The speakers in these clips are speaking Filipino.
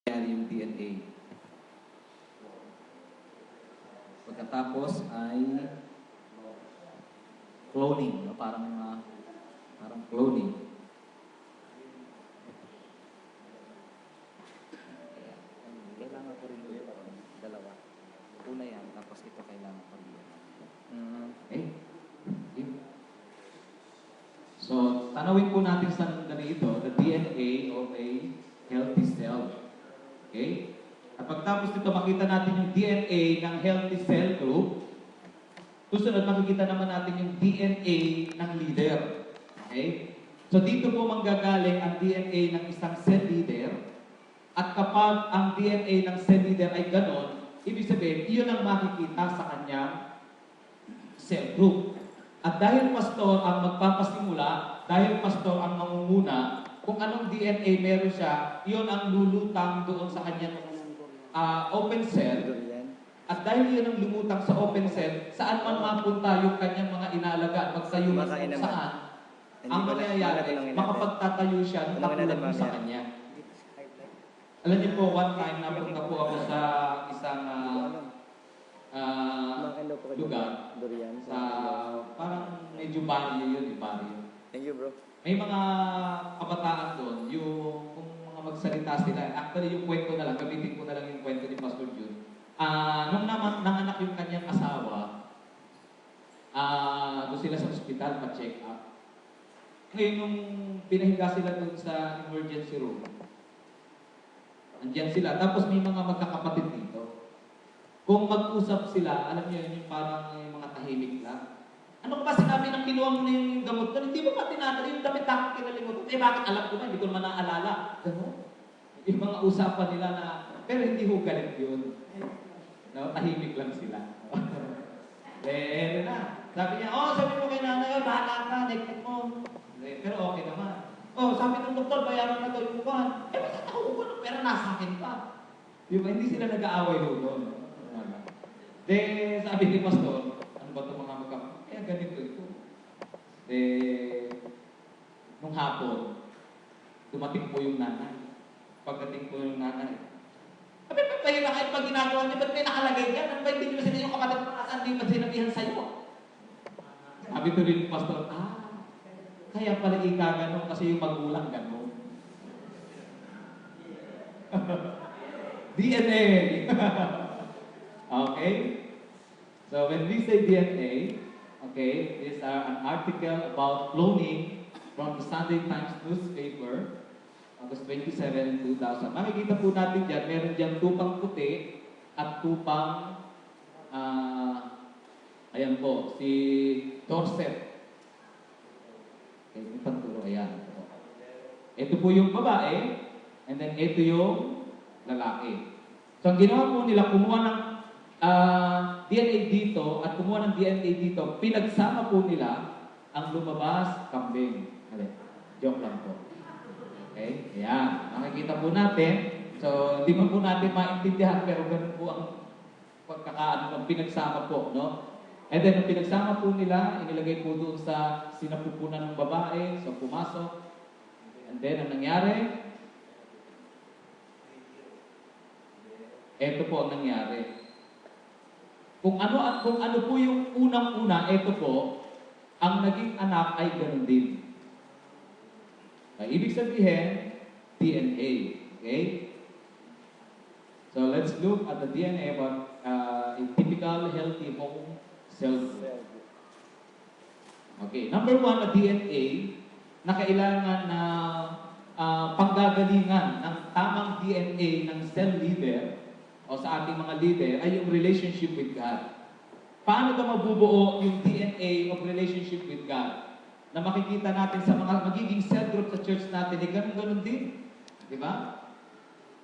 yung DNA. Pagkatapos ay cloning, no? Parang cloning. Kailangan ko rin dalawa. Una yan, tapos ito kailangan ko rin. Okay? So, tanawin po natin sa ganito, the DNA of a healthy cell. Okay? At pagtapos nito, makita natin yung DNA ng healthy cell group. Susunod, makikita naman natin yung DNA ng leader. Okay? So, dito po manggagaling ang DNA ng isang cell leader. At kapag ang DNA ng cell leader ay ganon, ibig sabihin, iyon ang makikita sa kanyang cell group. At dahil pastor ang magpapasimula, dahil pastor ang mangunguna, kung anong DNA meron siya, iyon ang lulutang doon sa kanyang open cell. At dahil yun ang lumutang sa open cell, saan man mapunta yung kanyang mga inalaga at magsayumas kung saan, ang mangyayari, makapagtatayo siya ng katulad mo sa kanya. Alam niyo po, one time napunta po ako sa isang lugar sa parang medyo barrio yun, barrio. Thank you, bro. May mga kabataan doon, yung kung mga magsalita sila, actually yung kwento na lang, gamitin ko na lang yung kwento ni Pastor June. Nung nanganak yung kanyang asawa, doon sila sa ospital pa-check up. Ngayon, nung pinahiga sila doon sa emergency room, andyan sila, tapos may mga magkakapatid dito. Kung mag-usap sila, alam niyo yun, yung parang yung mga tahimik lang. Ano ba sinabi ng kinuha mo na yung gamot ko? Hindi mo pa tinatali yung damit takot kinalimutan. Bakit alam ko na, hindi ko naman naaalala. Gano'n? Yung mga usapan nila na, pero hindi ho galit yun. No? Tahimik lang sila. Pero na. Sabi niya, sabi mo kay nanay, bahala ka, nektik mo. Pero okay naman. Sabi ng doktor, bayaran na daw yung upuan. Bakit ako upuan ng pera? Nasa akin pa. Hindi sila nag-aaway doon. Sabi ni Pastor, ano ba ito mga magkakapatid? Kaya ganito ito. Nung hapon, dumating po yung nanay. Pagdating po yung nanay, sabi pa kayo na kahit pag ginagawa niyo, ba't may nakalagay dyan? Ano ba hindi nyo sila yung kapatid mo nasaan? Hindi ba sinabihan sa'yo? Sabi to rin ni Pastor, kaya pala ikaganon kasi yung magulang ganon. DNA. Okay? So when we say DNA, okay, these are an article about cloning from the Sunday Times newspaper, August 27, 2000. Makikita po natin dyan, meron dyan tupang puti at tupang, ayan po, si Dorset. Okay, may pagturo, ayan. Ito po yung babae, and then ito yung lalaki. So ang ginawa po nila, kumuha ng DNA dito at kumuha ng DNA dito, pinagsama po nila ang lumabas kambing. Joke lang po. Okay? Ayan. Nakikita po natin. So, hindi man po natin maintindihan, pero ganun po ang pagkakaano ng pinagsama po, no? And then, ang pinagsama po nila, inilagay po doon sa sinapupunan ng babae. So, pumasok. And then, ang nangyari, ito po ang nangyari. Kung ano po yung unang-una, ito po, ang naging anak ay ganun din. Ibig sabihin, DNA. Okay? So let's look at the DNA about a typical healthy home cell group. Okay, number one, the DNA na kailangan na panggagalingan ng tamang DNA ng cell leader o sa ating mga leader ay yung relationship with God. Paano ba mabubuo yung DNA of relationship with God? Na makikita natin sa mga magiging cell group sa church natin, ganun-ganun din. Di ba?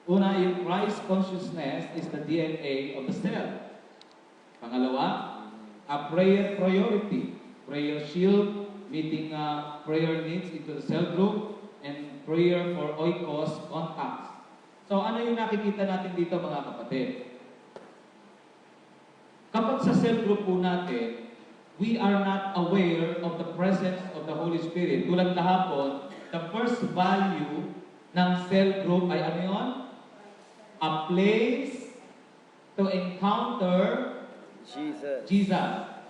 Una, yung Christ consciousness is the DNA of the cell. Pangalawa, a prayer priority. Prayer shield, meeting prayer needs into the cell group, and prayer for oikos contacts. So, ano yung nakikita natin dito mga kapatid? Kapag sa cell group po natin, we are not aware of the presence of the Holy Spirit. Tulad kahapon, the first value ng cell group ay ano yun? A place to encounter Jesus.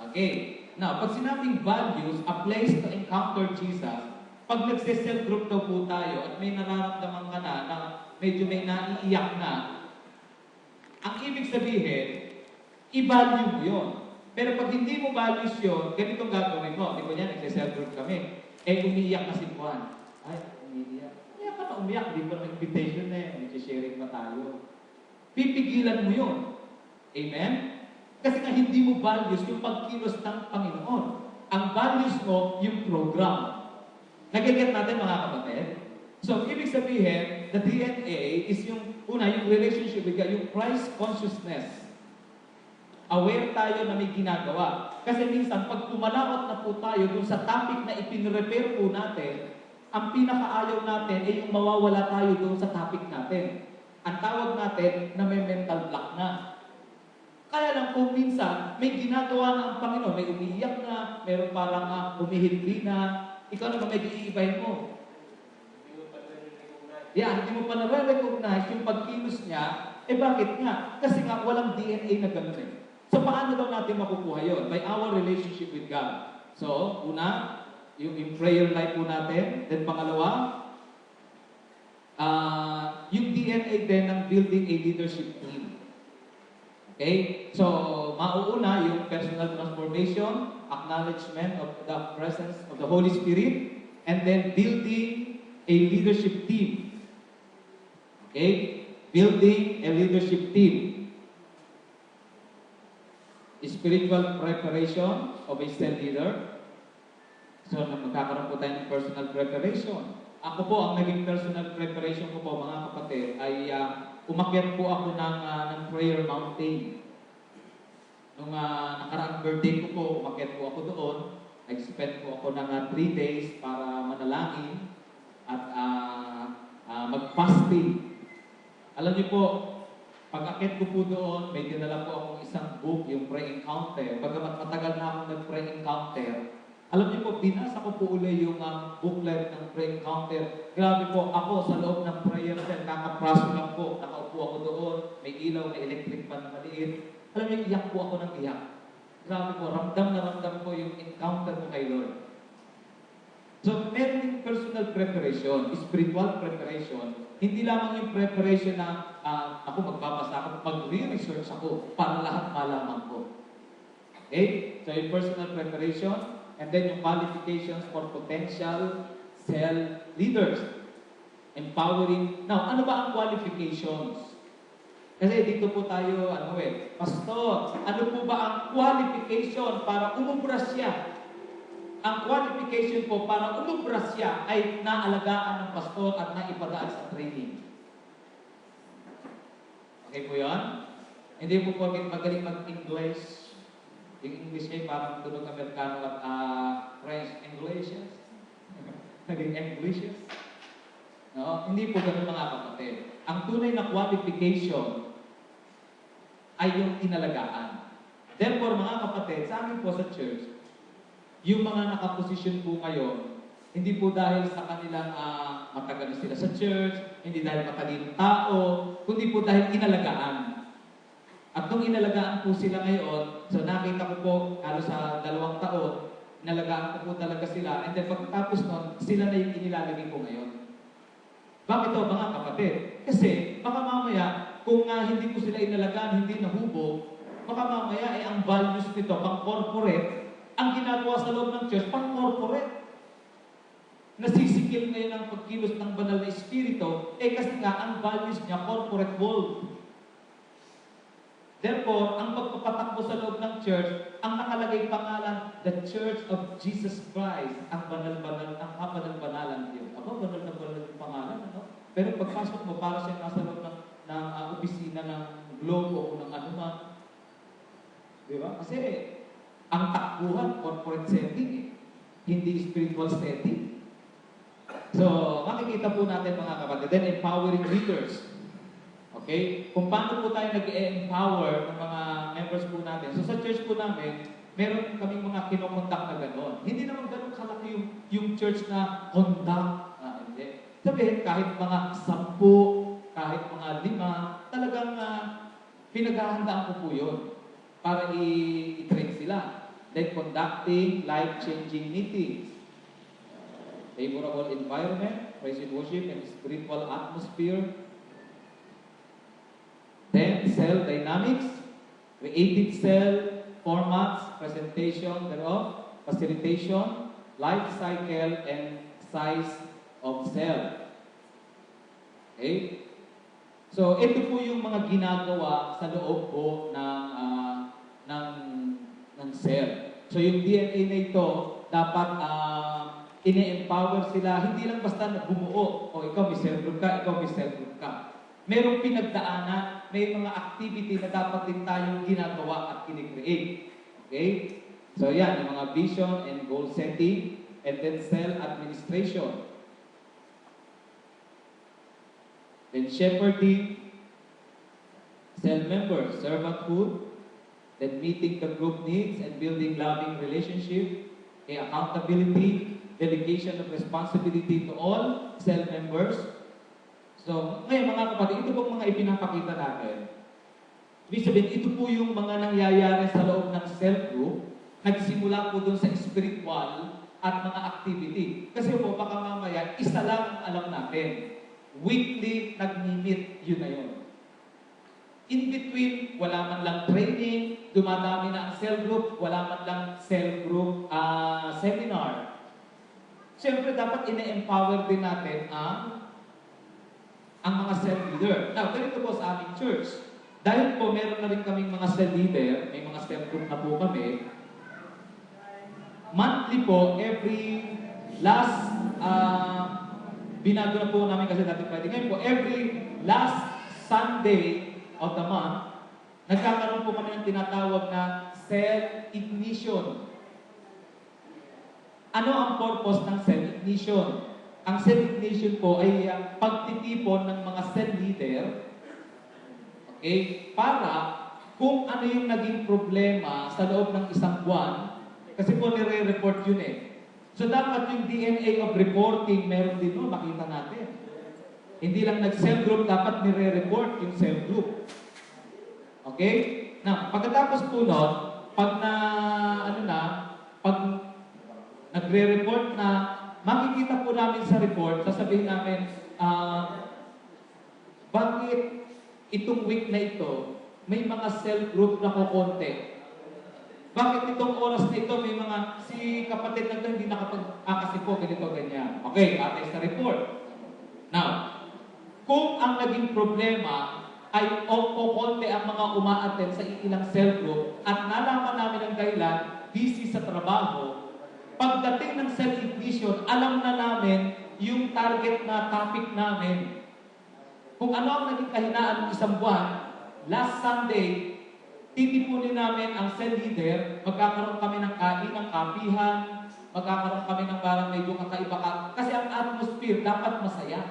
Okay. Now, pag sinabing values, a place to encounter Jesus, pag nagse-cell group daw po tayo at may nararamdaman ka na medyo may naiiyak na, ang ibig sabihin, i-value mo yun. Pero pag hindi mo values yun, ganitong gagawin mo. Di ba yan, nagse-cell group kami. Umiiyak na si Juan. Ay, umiiyak. Umiiyak ka na umiyak. Di ba ng invitation na yun? Nag-sharing pa tayo. Pipigilan mo yun. Amen? Kasi nga hindi mo values yung pagkilos ng Panginoon. Ang values mo, yung program. Nag-get natin mga kapatid? So, ibig sabihin, the DNA is yung relationship with God, yung Christ consciousness. Aware tayo na may ginagawa. Kasi minsan, pag tumalaot na po tayo dun sa topic na ipinrepair po natin, ang pinakaayaw natin ay yung mawawala tayo dun sa topic natin. Ang tawag natin na may mental block na. Kaya lang kung minsan, may ginagawa na ang Panginoon, may umiiyak na, meron parang humihilbi na, ikaw naman may iibahin mo. Hindi mo pa na-recognize yung pagkilos niya, bakit nga? Kasi nga, walang DNA na gano'n eh. So, paano daw natin makukuha yun? By our relationship with God. So, una, yung prayer life po natin. Then, pangalawa, yung DNA din ng building a leadership team. Okay? So, mauuna yung personal transformation, acknowledgement of the presence of the Holy Spirit, and then building a leadership team. Okay? Building a leadership team. Spiritual preparation of a cell leader. So, magkakaroon po tayo ng personal preparation. Ako po, ang naging personal preparation ko po, mga kapatid, ay umakyat po ako ng prayer mountain. Nung nakaraang birthday ko po, umakyat po ako doon. Nag-spend po ako ng 3 days para manalangin at mag-fasting. Alam niyo po, pag-akyat ko po doon, may dinala po akong isang book, yung Pray Encounter. Bagamat matagal na akong nag-Pray Encounter, alam niyo po, binasa ko po uli yung booklet ng Pray Encounter. Grabe po, ako sa loob ng prayer cell, kakapraso lang po, nakaupo ako doon, may ilaw, may electric fan na maliit. Alam niyo, iyak po ako ng iyak. Grabe po, ramdam na ramdam ko yung encounter ko kay Lord. So, meron din personal preparation, spiritual preparation. Hindi lamang yung preparation na ako magbabasa ako, mag-re-research ako para lahat malaman ko. Okay? So, yung personal preparation, and then yung qualifications for potential cell leaders. Empowering. Now, ano ba ang qualifications? Kasi dito po tayo, Pastor, ano po ba ang qualification para umubra siya? Ang qualification po para umubra siya ay naalagaan ng pastor at naipadaan sa training. Okay po yan? Hindi po po magaling mag-English. Yung English ay parang tunog Amerikano at French English. Naging English. No? Hindi po ganun mga kapatid. Ang tunay na qualification ay yung inalagaan. Therefore, mga kapatid, sa amin po sa church, yung mga nakaposisyon po ngayon, hindi po dahil sa kanilang matagal sila sa church, hindi dahil matalinong tao, kundi po dahil inalagaan. At nung inalagaan po sila ngayon, so nakita ko po, halos sa 2 taon, inalagaan ko po talaga sila, and then pagkatapos nun, sila na yung inilalagay ko ngayon. Bakit ito, mga kapatid? Kasi, baka mamaya, kung hindi ko sila inalagaan, hindi nahubog, baka mamaya ang values nito, pang-corporate, ang ginagawa sa loob ng church, pang-corporate. Nasisikil ngayon ang pagkilos ng banal na espiritu, kasi nga, ang values niya, corporate world. Therefore, ang pagpapatakbo sa loob ng church, ang nakalagay pangalan, the Church of Jesus Christ, ang banal-banal, ang kabanal-banalan yun. Aba, banal na banal yung pangalan, ano? Pero pagpasok mo, para siya nasa loob ng opisina ng Globe o ng anuman. Di ba? Kasi, ang takbuhan, corporate setting, hindi spiritual setting. So, makikita po natin mga kapatid, then empowering leaders. Okay? Kung paano po tayo nag-empower ng mga members po natin. So, sa church po namin, meron kaming mga kinokontak na gano'n. Hindi naman gano'n kalaki yung church na conduct. Hindi. Sabihin, kahit mga 10 kahit mga 5, talagang pinaghahandaan ko po yun para i-train sila. Then conducting life-changing meetings, favorable environment, praise and worship, and spiritual atmosphere. Then cell dynamics, creative cell formats, presentation thereof, facilitation, life cycle, and size of cell. Okay? So, ito po yung mga ginagawa sa loob po ng cell. So, yung DNA na ito, dapat ine-empower sila, hindi lang basta bumuo, o ikaw may cell group ka, ikaw may cell group ka. Merong pinagdaanan, may mga activity na dapat din tayong ginagawa at kinikreate. Okay? So, yan, yung mga vision and goal setting, and then cell administration. Then shepherding, cell members, servanthood, then meeting the group needs and building loving relationship, accountability, delegation of responsibility to all cell members. So, ngayon mga kapatid, ito pong mga ipinapakita natin. Ibig sabihin, ito po yung mga nangyayari sa loob ng cell group, nagsimula po dun sa spiritual at mga activity. Kasi po, baka mamaya, isa lang ang alam natin. Weekly, nag-meet, yun na yun. In between, wala man lang training, dumadami na ang cell group, wala man lang cell group seminar. Siyempre, dapat ine-empower din natin ang mga cell leader. Now, ganito po sa aming church. Dahil po, meron na rin kaming mga cell leader, may mga cell group na po kami, monthly po, every last binago na po namin kasi dati Friday. Ngayon po, every last Sunday of the month, nagkakaroon po kami ng tinatawag na cell ignition. Ano ang purpose ng cell ignition? Ang cell ignition po ay pagtitipon ng mga cell leader, okay, para kung ano yung naging problema sa loob ng isang buwan, kasi po nire-report yun eh. So, dapat yung DNA of reporting, meron din no, makita natin. Hindi lang nag-cell group, dapat nire-report yung cell group. Okay? Now, pagkatapos po nun, pag nagre-report na, makikita po namin sa report, sasabihin namin, bakit itong week na ito, may mga cell group na kukonti? Bakit itong oras na ito, may mga, si kapatid na hindi kasi po, ganito, ganyan. Okay, atay sa report. Now, kung ang naging problema ay konti ang mga uma-attend sa ilang cell group at nalaman namin ang dahilan, busy sa trabaho, pagdating ng cell ignition, alam na namin yung target na topic namin. Kung ano ang naging kahinaan ng isang buwan, last Sunday, titipunin namin ang cell leader, magkakaroon kami ng kapihan, magkakaroon kami ng parang medyo kakaiba. Kasi ang atmosphere dapat masaya.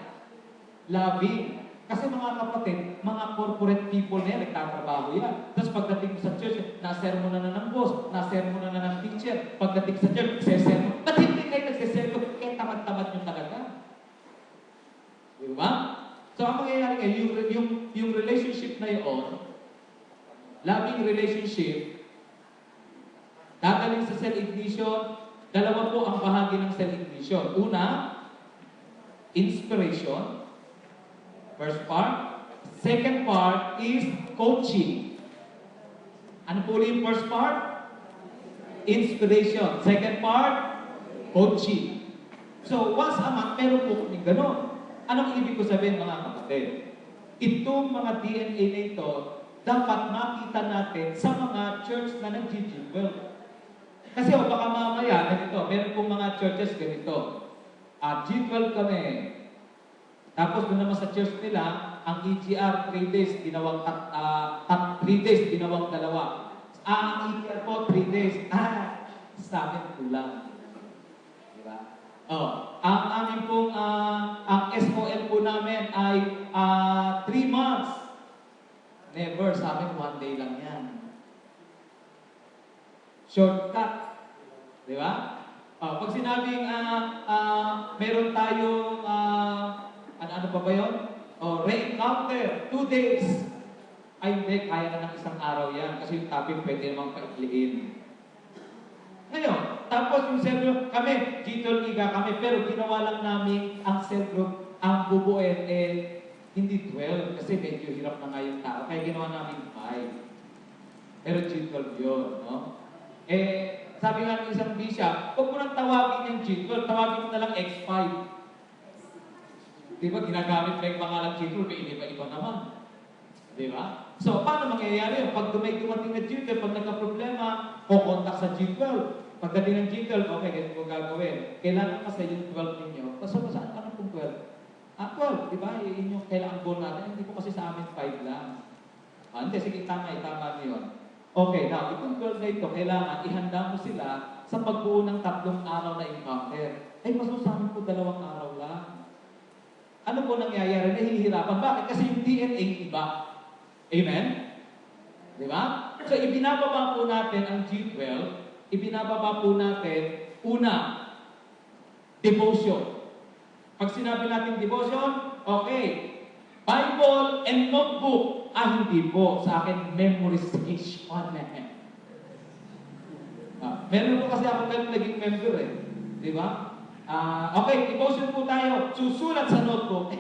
Loving. Kasi mga kapatid, mga corporate people na yan, nagtatrabaho yan. Tapos pagdating sa church, na-sermon na ng boss, na-sermon na ng teacher. Pagdating sa church, nagsesermon. Ba't hindi kayo nagsesermon? Kaya tamad-tamad yung talaga. Di ba? So ang mangyayari ngayon, yung relationship na yun, loving relationship, dadaling sa cell ignition, dalawa po ang bahagi ng cell ignition. Una, inspiration, first part. Second part is coaching. Ano po yung first part? Inspiration. Second part, coaching. So, once a month, meron po kami ganon. Anong ibig ko sabihin mga kapatid? Itong mga DNA na ito, dapat makita natin sa mga church na nag-G12. Kasi baka mamaya, ganito, meron pong mga churches ganito. G12 kami. Tapos doon naman sa church nila, ang EGR 3 days, ginawang 3 days, ginawang 2. Ang EGR po, 3 days. Sa amin, kulang. Diba? Ang amin pong, ang SOL po namin ay 3 months. Never, sa amin, 1 day lang yan. Shortcut. Di ba? Pag sinabing meron tayong, ano pa ba yun? O, re-encounter, 2 days. Ay, hindi, kaya na ng isang araw yan. Kasi yung topic pwede namang paikliin. Ngayon, tapos yung cell group, kami, G12 Iga kami, pero ginawa lang namin ang cell group, ang bubuin, hindi 12, kasi medyo hirap na nga yung tao. Kaya ginawa namin 5. Pero G12 yun, no? Sabi nga ng isang bishop, huwag mo nang tawagin yung G12, tawagin mo na lang X5. Di ba, ginagamit pa yung pangalang G12, may iba-iba naman. Di ba? So, paano mangyayari yun? Pag dumating na G12, pag nagka-problema, kukontak sa G12. Pagdating ng G12, okay, ganito ko gagawin. Kailangan kasi yung 12 ninyo. So, saan ka pong 12? 12, di ba? Yun yung kailangan goal natin. Hindi po kasi sa amin 5 lang. Hindi, sige, tama niyo yun. Okay, now, itong 12 na ito, kailangan ihanda mo sila sa pagbuo ng 3 araw na encounter. Ay, mas sa amin po 2 araw lang. Ano po nangyayari? Nahihirapan. Bakit? Kasi yung DNA iba. Amen? Di ba? So, ibinababa po natin ang G12. Ibinababa po natin, una, devotion. Pag sinabi natin devotion, okay. Bible and notebook. Hindi po. Sa akin, memorization. Meron po kasi ako naging member Di ba? Okay, devotion po tayo. Susulat sa notebook.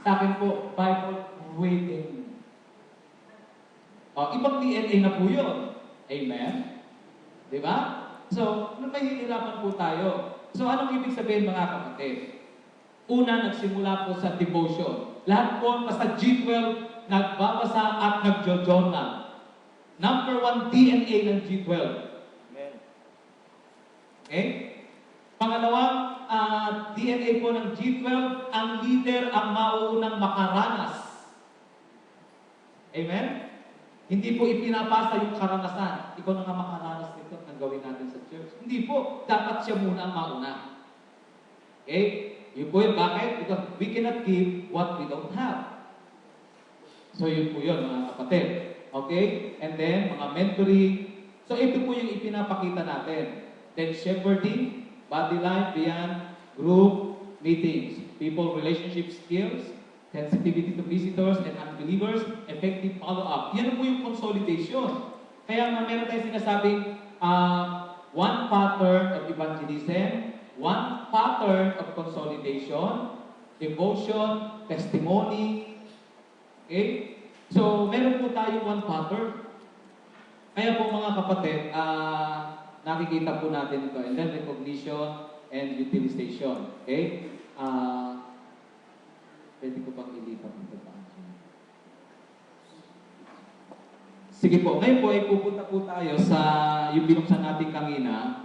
Sa akin po, Bible reading. Ibang DNA na po yun. Amen? Di ba? So, nahihirapan po tayo. So, anong ibig sabihin mga kapatid? Una, nagsimula po sa devotion. Lahat po basta G12, nagbabasa at nagjo-journal. Number 1, DNA ng G12. Amen. Okay? Pangalawang DNA po ng G12, ang leader ang mauunang makaranas. Amen? Hindi po ipinapasa yung karanasan. Ikaw na nga makaranas nito ang gawin natin sa church. Hindi po. Dapat siya muna ang mauna. Okay? Yun po yun. Bakit? Because we cannot give what we don't have. So yun po yun, mga kapatid. Okay? And then, mga mentoring. So ito po yung ipinapakita natin. Then shepherding, body life, beyond, group, meetings, people, relationship skills, sensitivity to visitors and unbelievers, effective follow-up. Yan po yung consolidation. Kaya meron tayong sinasabing one pattern of evangelism, one pattern of consolidation, devotion, testimony. Okay? So, meron po tayong one pattern. Kaya po mga kapatid, nakikita po natin ito. And then recognition and utilization. Okay? Pwede ko pang ilipat ito pa. Sige po, ngayon po ay pupunta po tayo sa yung binuksan natin kanina.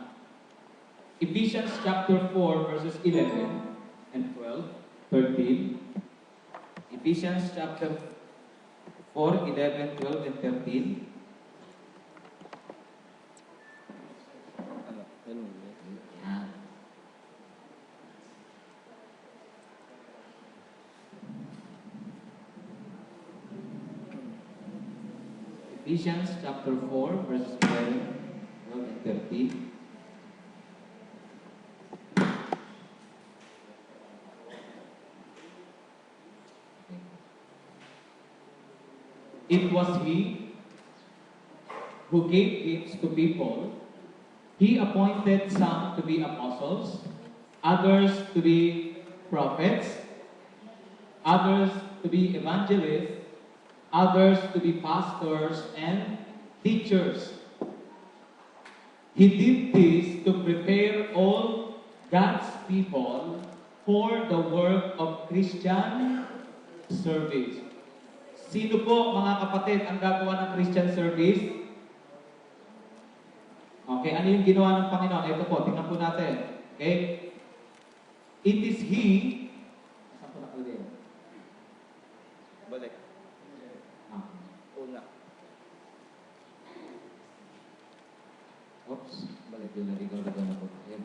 Ephesians chapter 4 verses 11 and 12, 13. Ephesians chapter 4, 11, 12, and 13. Ephesians chapter 4, verses 11, 12, and 13. It was He who gave gifts to people. He appointed some to be apostles, others to be prophets, others to be evangelists, others to be pastors and teachers. He did this to prepare all God's people for the work of Christian service. Sino po, mga kapatid, ang gagawa ng Christian service? Okay, ano yung ginawa ng Panginoon? Ito po, tingnan po natin. Okay? It is He. Saan po nakulit? Balik. Una. Oops, balik yung naligaw na po. Ayan.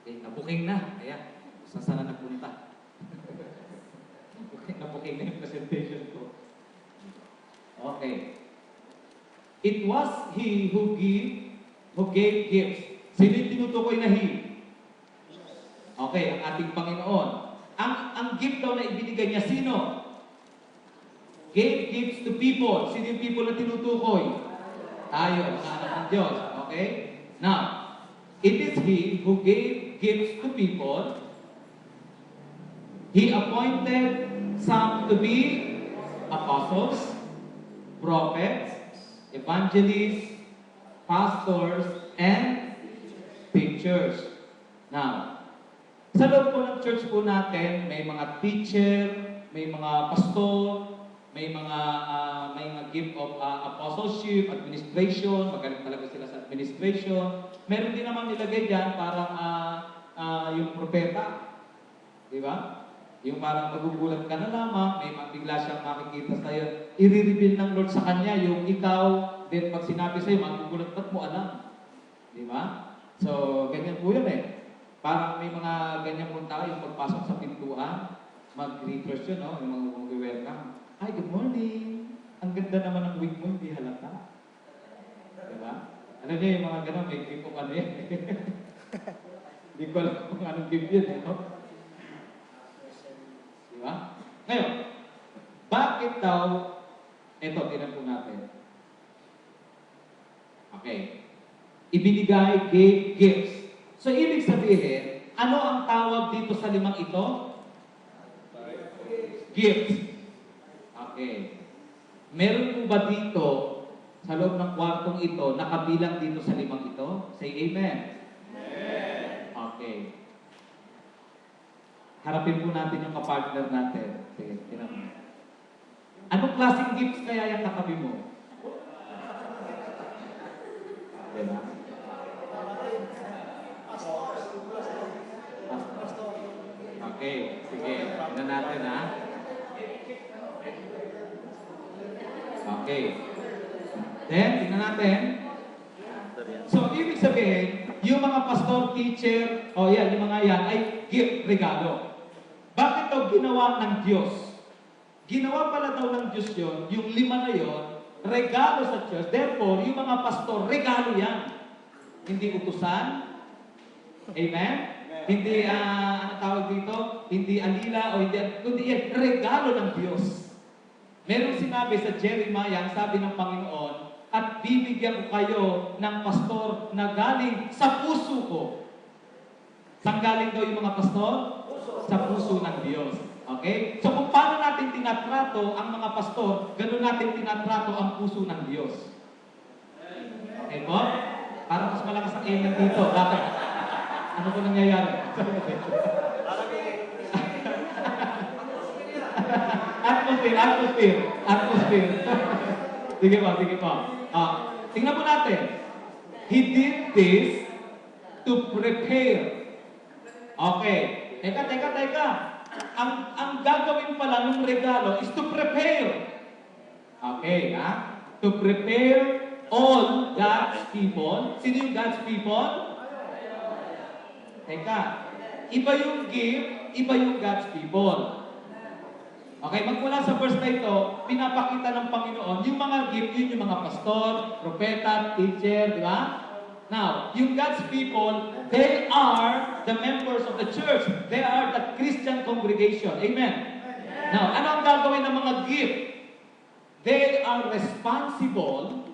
Okay, nabuking na. Ayan, saan sana napunta? Nabuking na yung presentation ko. Okay. It was He who gave gifts. Sino yung tinutukoy na He? Okay, ang ating Panginoon. ang gift daw na ibinigay niya, sino? Gave gifts to people. Sino yung people na tinutukoy? Tayo, mga anak ng Diyos. Okay? Now, it is He who gave gifts to people. He appointed some to be apostles, prophets, evangelists, pastors, and teachers. Now, sa loob po ng church po natin, may mga teacher, may mga pastor, may mga gift of apostleship, administration, magaling talaga sila sa administration. Meron din naman nilagay dyan parang yung propeta. Di ba? Yung parang magugulat ka na lamang, may bigla siyang makikita sa'yo. I-reveal ng Lord sa kanya yung ikaw, then pag sinabi sa'yo, magugulat, ba't mo alam? Di ba? So, ganyan po yun eh. Parang may mga ganyan po tao, yung pagpasok sa pintuan, mag-greeters yun, no? Yung mga welcome. Hi, good morning. Ang ganda naman ng wig mo, hindi halata. Diba? Ano niya yung mga gano'n, may gift of ano yan. Hindi ko alam kung anong gift yun. Eh, no? Diba? Ngayon, bakit daw, ito, tinan po natin. Okay. Ibinigay, gave gifts. So, ibig sabihin, ano ang tawag dito sa limang ito? Gifts. Okay. Meron po ba dito, sa loob ng kwartong ito, nakabilang dito sa limang ito? Say amen. Amen. Okay. Harapin po natin yung kapartner natin. Sige, tinan mo. Anong klaseng gifts kaya yung katabi mo? Diba? Okay, sige. Tignan natin, ha? Okay. Then, tingnan natin. So, ibig sabihin, yung mga pastor, teacher, yung mga yan, ay gift, regalo. Bakit daw ginawa ng Diyos? Ginawa pala daw ng Diyos yun, yung lima na yun, regalo sa church. Therefore, yung mga pastor, regalo yan. Hindi utusan. Amen? Hindi, ano tawag dito? Hindi alila o kundi yan, regalo ng Diyos. Merong sinabi sa Jeremiah, sabi ng Panginoon, at bibigyan ko kayo ng pastor na galing sa puso ko. Saan galing daw yung mga pastor? Sa puso ng Diyos. Okay? So kung paano natin tinatrato ang mga pastor, ganoon natin tinatrato ang puso ng Diyos. Okay po? Para mas malakas ang amen dito. Bakit? Ano po nangyayari? Atmosphere. Sige pa. Tingnan po natin. He did this to prepare. Okay. Teka. Ang gagawin pala ng regalo is to prepare. Okay, ha? To prepare all God's people. Sino yung God's people? Teka. Iba yung gift, iba yung God's people. Okay, magmula sa verse na ito, pinapakita ng Panginoon, yung mga gift, yun yung mga pastor, propeta, teacher, di ba? Now, yung God's people, they are the members of the church. They are the Christian congregation. Amen? Now, ano ang gagawin ng mga gift? They are responsible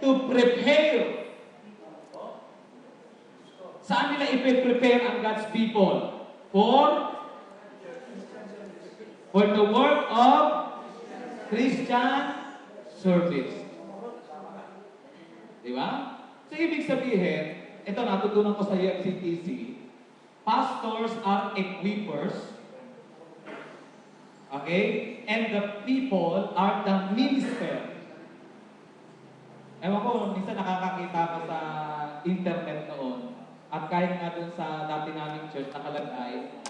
to prepare. Saan nila ipe-prepare ang God's people? For the work of Christian service. Di ba? So, ibig sabihin, ito natutunan ko sa UMCTC, pastors are equippers, okay? And the people are the minister. Ewan ko, minsan nakakakita ko sa internet noon, at kahit nga dun sa dati naming church, nakalagay,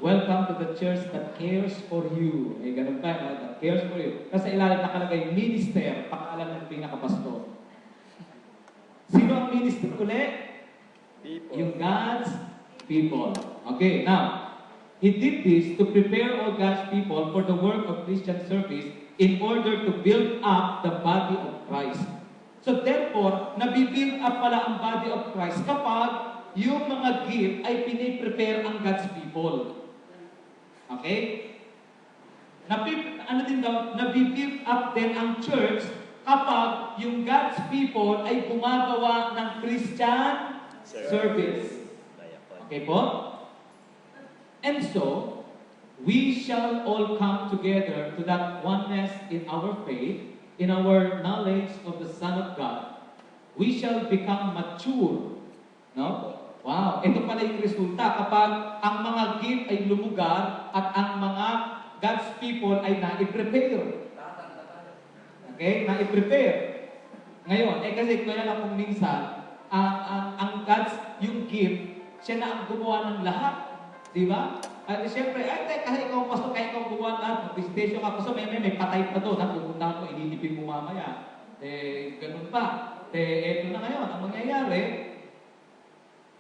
welcome to the church that cares for you. Eh, ganun pa, no? That cares for you. Kasi ilalim nakalagay, minister, pangalan ng pinakapastor. Sino ang minister ulit? People. Yung God's people. Okay, now, He did this to prepare all God's people for the work of Christian service in order to build up the body of Christ. So therefore, nabibuild up pala ang body of Christ kapag yung mga gift ay piniprepare ang God's people. Okay? Ano din daw, nabibuild up din ang church kapag yung God's people ay gumagawa ng Christian service. Okay po? And so, we shall all come together to that oneness in our faith, in our knowledge of the Son of God. We shall become mature. No? Wow, ito pala yung resulta kapag ang mga gift ay lumugar at ang mga God's people ay na-prepare. Okay? Na-prepare. Ngayon, kasi kaya lang kung minsan, ang God's, yung gift, siya na ang gumawa ng lahat. Di ba? At siyempre, kahit ikaw pastor, kahit ikaw gumawa lahat, mag-visitation ka, pastor, may patay pa doon, pupuntahan mo, inilipin mo mamaya. Ganun pa. Eto na ngayon, ang mangyayari,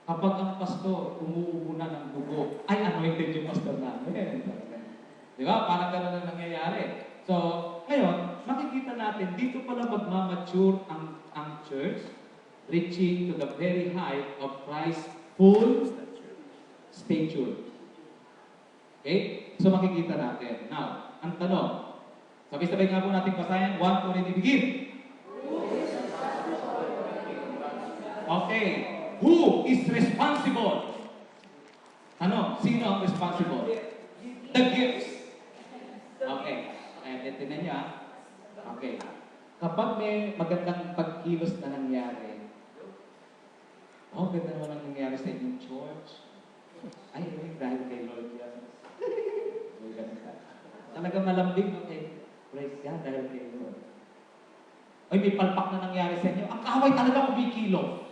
kapag ang pastor umuubo na ng dugo, ay anointed yung pastor namin. Di ba? Parang ganun ang nangyayari. So, ngayon, makikita natin, dito pala magmamature ang church, reaching to the very height of Christ's full stature. Okay? So, makikita natin. Now, ang tanong, sabay-sabay nga po natin basahin, 1, 2, ready, begin. Okay. Who is responsible? Ano? Sino ang responsible? The gifts. Okay. Tinan niyo. Okay. Kapag may magandang pagkilos na nangyari, ganda naman ang nangyari sa inyong church. Ay, dahil kay Lord yan. Talagang malambing, okay. Praise God, dahil kay Lord. Ay, may palpak na nangyari sa inyo. Ang kaway talaga kumikilo.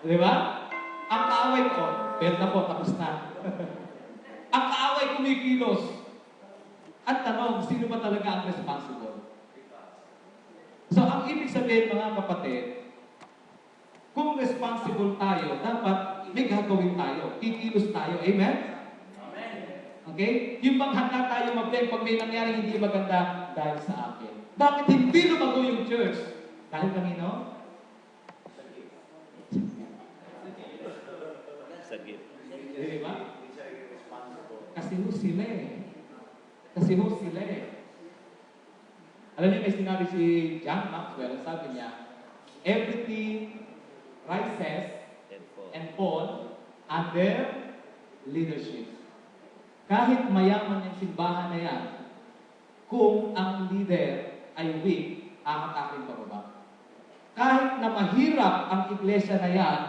Di ba? Ang kaaway ko, benta po, tapos na. Ang kaaway kumikilos. At tanong, sino ba talaga ang responsible? So, ang ibig sabihin, mga kapatid, kung responsible tayo, dapat may gagawin tayo. Kikilos tayo. Amen? Okay? Yung bang handa tayo mag-blame pag may nangyari hindi maganda dahil sa akin. Bakit hindi lumago yung church? Dahil kanino? Di ba? Kasi ho sila eh. Alam niyo, may sinabi si John Maxwell, sabi niya, everything rises and falls under leadership. Kahit mayaman yung simbahan na yan, kung ang leader ay weak, ahatakin pababa. Kahit na mahirap ang iglesia na yan,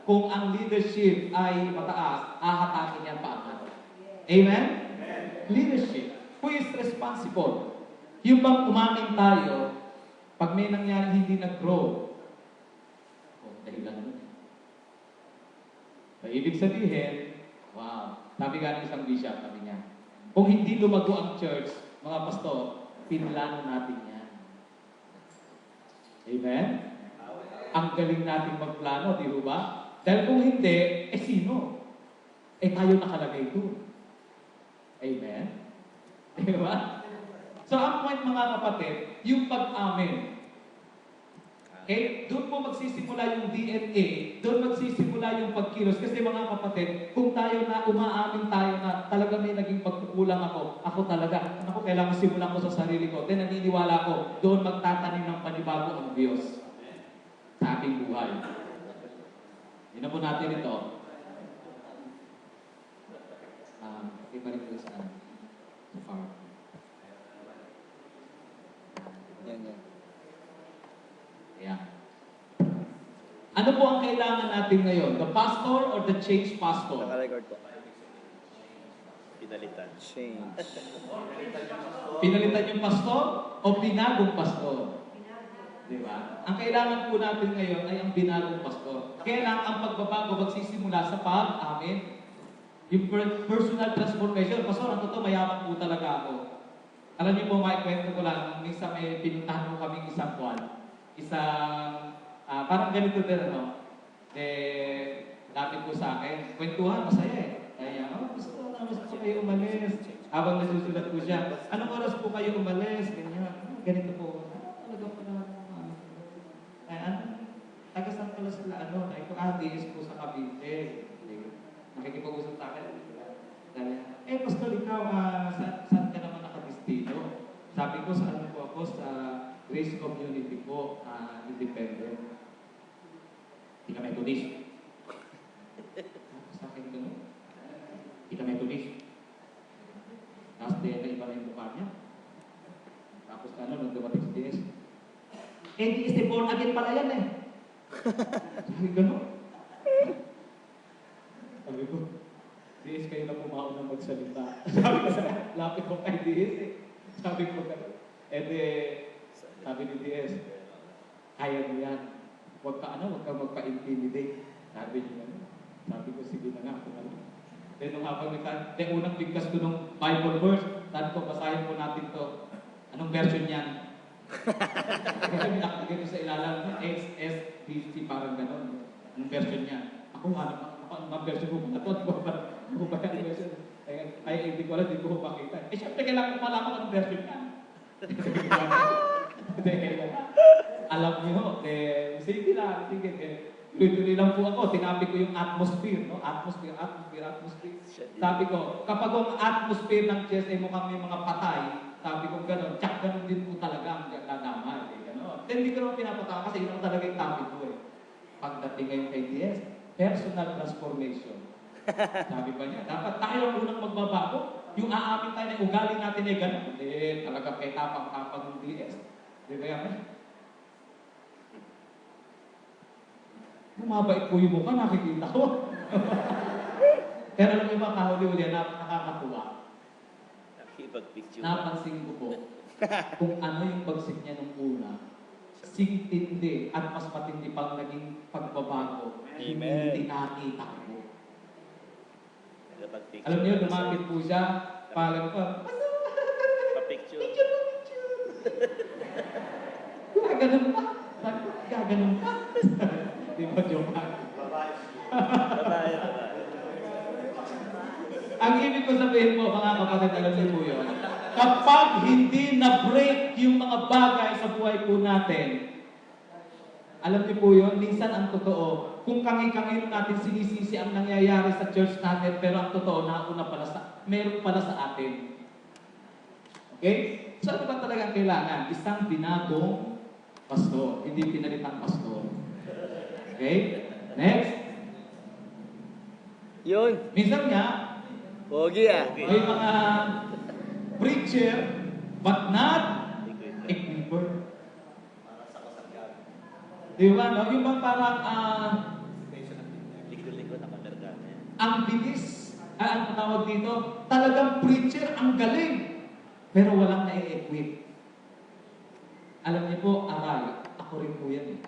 kung ang leadership ay mataas, ahatakin yan paangat. Amen? Leadership. Who is responsible? Yung bang umamin tayo, pag may nangyari hindi nag-grow, dahilan nun. So, ibig sabihin, wow, sabi nga ng isang bishop, sabi niya, kung hindi lumago ang church, mga pastor, pinlano natin yan. Amen? Ang galing nating magplano, di ba? Dahil kung hindi, sino? Tayo nakalagay doon. Amen? Di ba? So, ang point mga kapatid, yung pag-amin. Okay? Doon po magsisimula yung DNA, doon magsisimula yung pagkilos. Kasi mga kapatid, kung tayo na umaamin tayo na talaga may naging pagkukulang ako talaga, kailangan simulan ko sa sarili ko. Then naniniwala ko, doon magtatanim ng panibago ang Diyos sa ating buhay. Yun na po natin ito. Iba rin po sa farm. Yan. Ano po ang kailangan natin ngayon? The pastor or the change pastor? Naka-record po. Pinalitan. Change. Pinalitan yung pastor o binagong pastor? Diba? Ang kailangan po natin ngayon ay ang binagong pastor. Kaya lang ang pagbabago magsisimula sa pag-amin. Yung personal transformation. Pastor, ang totoo, mayaman po talaga ako. Alam niyo po, maikwento ko lang, minsan may pinuntahan mo kaming isang buwan. Parang ganito din, dati po sa akin, kwentuhan, masaya Kaya, gusto po kayo umalis. Habang nasusulat po siya, anong oras po kayo umalis? Ganyan, ganito po. Talaga po naman taga saan pala sila, DS po sa Cavite. Grace Community po, independent. Hindi ka Methodist. Sa akin gano'n. Hindi ka Methodist. Tapos na iba na yung mukha niya. Tapos nung dumating si DS. DS is born again pala yan eh. Sabi gano'n. Sabi ko, DS kayo na pumaon ng magsalita. Sabi ko sa lapit ko kay DS eh. Sabi ko gano'n. Sabi ni DS, kaya mo yan. Huwag ka magpa-intimidate. Sabi niya gano'n. Sabi ko, sige na nga. Then nung habang unang bigkas ko nung Bible verse, sabi ko, basahin po natin to. Anong version yan? Kasi nakalagay ko sa ilalim, XS50, parang gano'n. Anong version yan? Ako, anong version ko ba ito? Hindi ko ba yung version? Ay, hindi ko alam, hindi ko makita. Siyempre, kailangan ko malaman anong version yan. Alam niyo, sige lang, sige. Tuloy-tuloy lang po ako, tinabi ko yung atmosphere, no? Atmosphere. Sabi ko, kapag ang atmosphere ng GSA mukhang may mga patay, sabi ko gano'n, tsak gano'n din po talaga ang dadamay. Gano'n. Then hindi ko naman pinapatawa kasi yun ang talaga yung topic ko eh. Pagdating ngayon kay DS, personal transformation. Sabi pa niya, dapat tayo ang unang magbabago. Yung aamin tayo na ugali natin ay gano'n. Hindi, talaga kay tapang-tapang ng DS. Di ba yan? Bumabait po yung mukha, nakikita ko. Pero alam mo ba, kahuli-huli, nakakatuwa. Napansin ko po, kung ano yung bagsik niya nung una, singtindi at mas matindi pang naging pagbabago, hindi nakita ko. Alam niyo, lumapit po siya, palang pa, Pa-picture. Gaganon pa. Gaganon pa. Di ba, joke? Babae. Ang ibig ko sabihin po, mga kapatid, alam niyo po yun, kapag hindi na-break yung mga bagay sa buhay po natin, alam niyo po yun, minsan ang totoo, kung kangi-kangi natin sinisisi ang nangyayari sa church natin, pero ang totoo, meron pala sa atin. Okay? So, ano ba talagang kailangan? Isang binagong pastor, hindi pinalitang pastor. Okay? Next. Yun. Minsan nga, Pogi ah. may mga preacher, but not equiper. Di ba, no? Yung bang parang, Likod-likod na kamergana. ang bilis, ang tawag dito, talagang preacher, ang galing, pero walang na-equip. Alam niyo po, aral, ako rin po yan eh.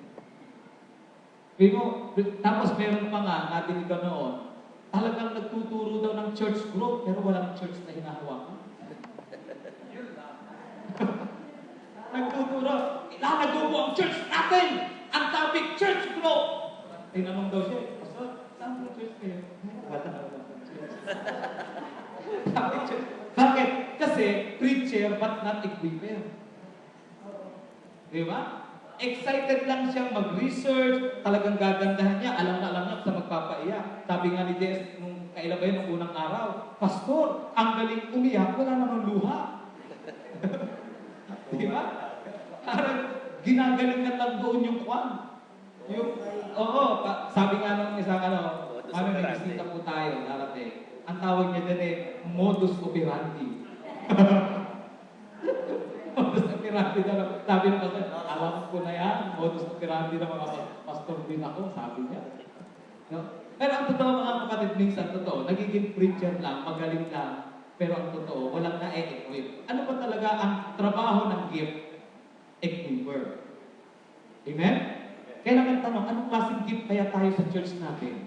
Tapos meron pa nga, nadinig ka noon, talagang nagtuturo daw ng church growth, pero walang church na hinahawakan. Nagtuturo, ilalago po ang church natin! Ang topic, church growth! Tinanong daw siya, Pastor, saan po church kayo? Wala church. Topic church. Bakit? Kasi preacher but not equiper. Di ba? Excited lang siyang mag-research, talagang gagandahan niya, alam na niya sa magpapaiyak. Sabi nga ni Jess, nung kailan ba yun, nung unang araw, Pastor, ang galing umiyak, wala namang luha. Di ba? Parang ginagalingan lang doon yung kwan. Sabi nga nung isang may bisita po tayo, darating. Ang tawag niya din modus operandi. Modus operandi na. Sabi ng pastor, alam ko na yan, modus operandi ng mga pastor din ako, sabi niya. No? Pero ang totoo mga kapatid, minsan totoo, nagiging preacher lang, magaling lang, pero ang totoo, walang na-equip. Ano ba talaga ang trabaho ng gift? Equiper. Amen? Kaya naman tanong, anong klaseng gift kaya tayo sa church natin?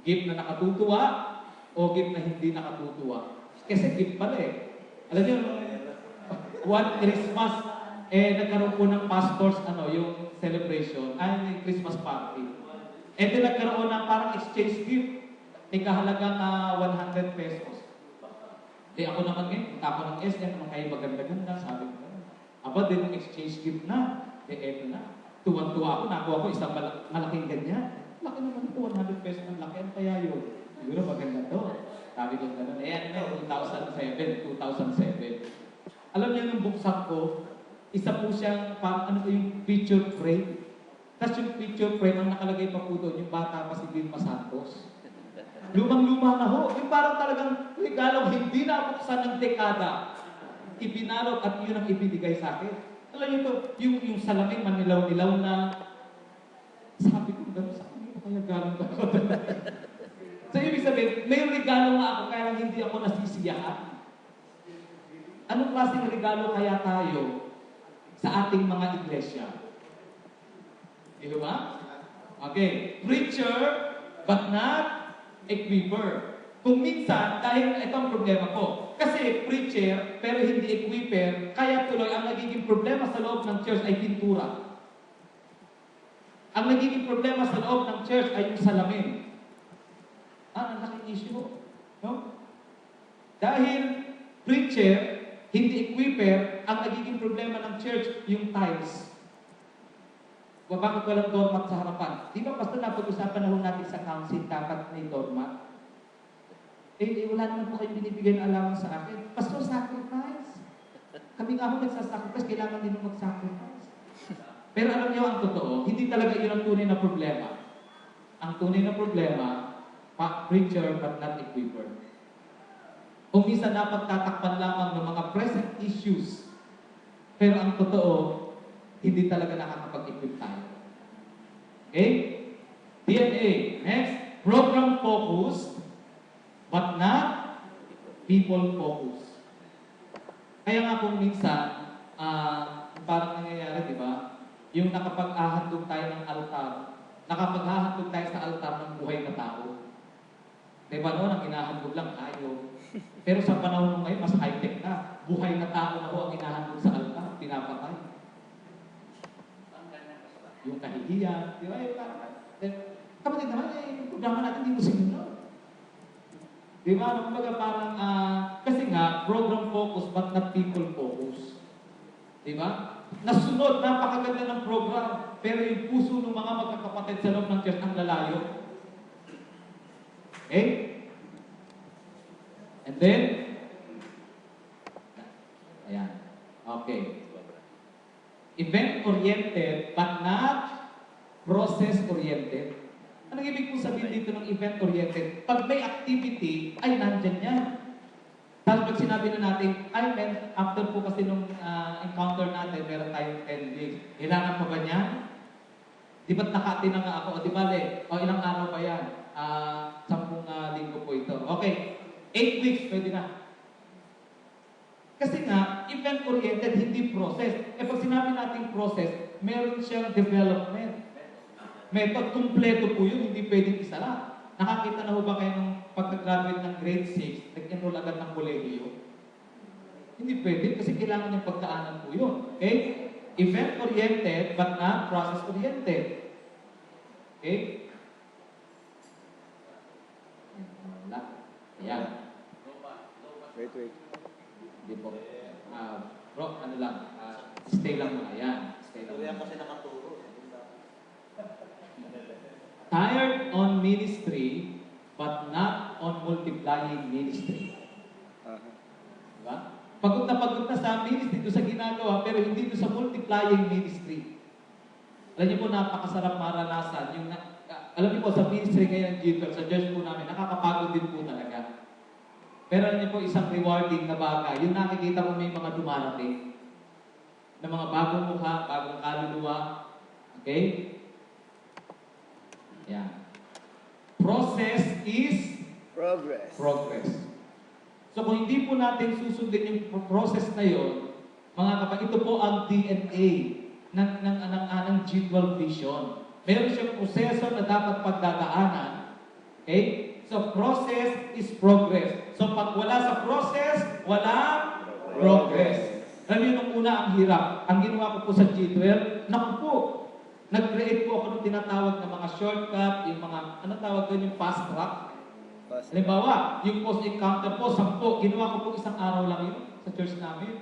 Gift na nakatutuwa o gift na hindi nakatutuwa? Kasi gift pala eh. Alam niyo, one Christmas, nagkaroon po ng pastors, yung celebration, yung Christmas party. Then nagkaroon ng parang exchange gift. Kahalagang 100 pesos. Ako naman ngayon, punta ako ng SM, naman kayo maganda-ganda, sabi ko. Aba, din yung exchange gift na. Eto na. Tuwan-tuwa ako, nakuha ko isang malaking ganyan. Laki naman ito, 100 pesos ang laki. Ano kaya yun? Siguro maganda to. Sabi ko gano'n. 2007. Alam niyo nung buksan ko, Isa po siyang, parang ano po yung picture frame. Tapos yung picture frame, ang nakalagay pa po doon, yung bata pa si Vilma Santos. Lumang-luma na ho. Yung parang talagang regalo, hindi na buksan ng dekada. Ibinalot at yun ang ibinigay sa akin. Alam niyo to, yung salamin, manilaw-nilaw na. Sabi ko, gano'n sa akin, kaya galing ba ako? So, ibig sabihin, may regalo nga ako, kaya lang hindi ako nasisiyahan. Anong klaseng regalo kaya tayo sa ating mga iglesia? Di ba? Okay. Preacher, but not equiper. Kung minsan, dahil ito ang problema ko. Kasi preacher, pero hindi equiper, kaya tuloy ang nagiging problema sa loob ng church ay pintura. Ang nagiging problema sa loob ng church ay yung salamin. Ang laking issue mo. No? Dahil preacher, hindi equiper, ang nagiging problema ng church, yung tiles. Bakit walang doormat sa harapan? Di ba, basta napag-usapan na ho natin sa council, dapat may doormat? Wala naman po kayong binibigay na allowance sa akin. Pastor, sacrifice. Kami nga ho nagsasacrifice, kailangan din mag-sacrifice. Pero alam niyo ang totoo, hindi talaga yun ang tunay na problema. Ang tunay na problema, preacher but not equiper. Kung minsan dapat tatakpan lamang ng mga present issues, pero ang totoo, hindi talaga nakakapag-equip tayo. Okay? DNA. Next, program focus, but not people focus. Kaya nga kung minsan, parang nangyayari, di ba? Yung nakapag-ahandog tayo ng altar, nakapag-ahandog tayo sa altar ng buhay na tao. Di ba noon, ang inahandog lang tayo. Pero sa panahon ngayon, mas high-tech na. Buhay na tao na ho ang inahandog sa altar, pinapatay. Yung kahihiyan, di ba? Kapatid naman, yung programa natin hindi mo sinunod. Di ba? Kumbaga parang, kasi nga, program focus but not people focus. Di ba? Nasunod, napakaganda ng program, pero yung puso ng mga magkakapatid sa loob ng church ang lalayo. Okay? And then, ayan. Okay. Event-oriented but not process-oriented. Anong ibig kong sabihin dito ng event-oriented? Pag may activity, ay nandyan yan. Tapos pag sinabi na natin, after po kasi nung encounter natin, meron tayong 10 days. Kailangan pa ba niya? Di ba't nakati na nga ako? O di ba, ilang araw pa yan? 10 linggo po ito. Okay, 8 weeks, pwede na. Kasi nga, event-oriented, hindi process. Pag sinabi natin process, meron siyang development. Method, kumpleto po yun, hindi pwedeng isa lang. Nakakita na ho ba kayo nung pagka-graduate ng grade 6, nag-enroll agad ng kolehiyo? Hindi pwede kasi kailangan yung pagkaanan po yun. Okay? Event-oriented but not process-oriented. Okay? Wala. Ayan. Wait. Hindi po. Bro, ano lang. Stay lang muna. Ayan. Stay lang muna. Kasi nakaturo. Tired on ministry, but not on multiplying ministry. Diba? Pagod na sa ministry, doon sa ginagawa, pero hindi doon sa multiplying ministry. Alam niyo po, napakasarap maranasan. Alam niyo po, sa ministry ngayon ng G12, sa church po namin, nakakapagod din po talaga. Pero alam niyo po, isang rewarding na bagay, yung nakikita mo may mga dumarating, na mga bagong mukha, bagong kaluluwa. Okay? Yan. Process is progress. So kung hindi po natin susundin yung process na yon, mga kapatid, ito po ang DNA ng G12 vision. Meron siyang proseso na dapat pagdadaanan. Okay? So process is progress. So pag wala sa process, wala progress. Alam niyo, nung una ang hirap. Ang ginawa ko po sa G12, naku po, nag-create po ako ng tinatawag na mga shortcut, yung mga, ano tawag doon, yung fast track. Halimbawa, yung post-encounter po, 10. Ginawa ko po isang araw lang yun sa church namin.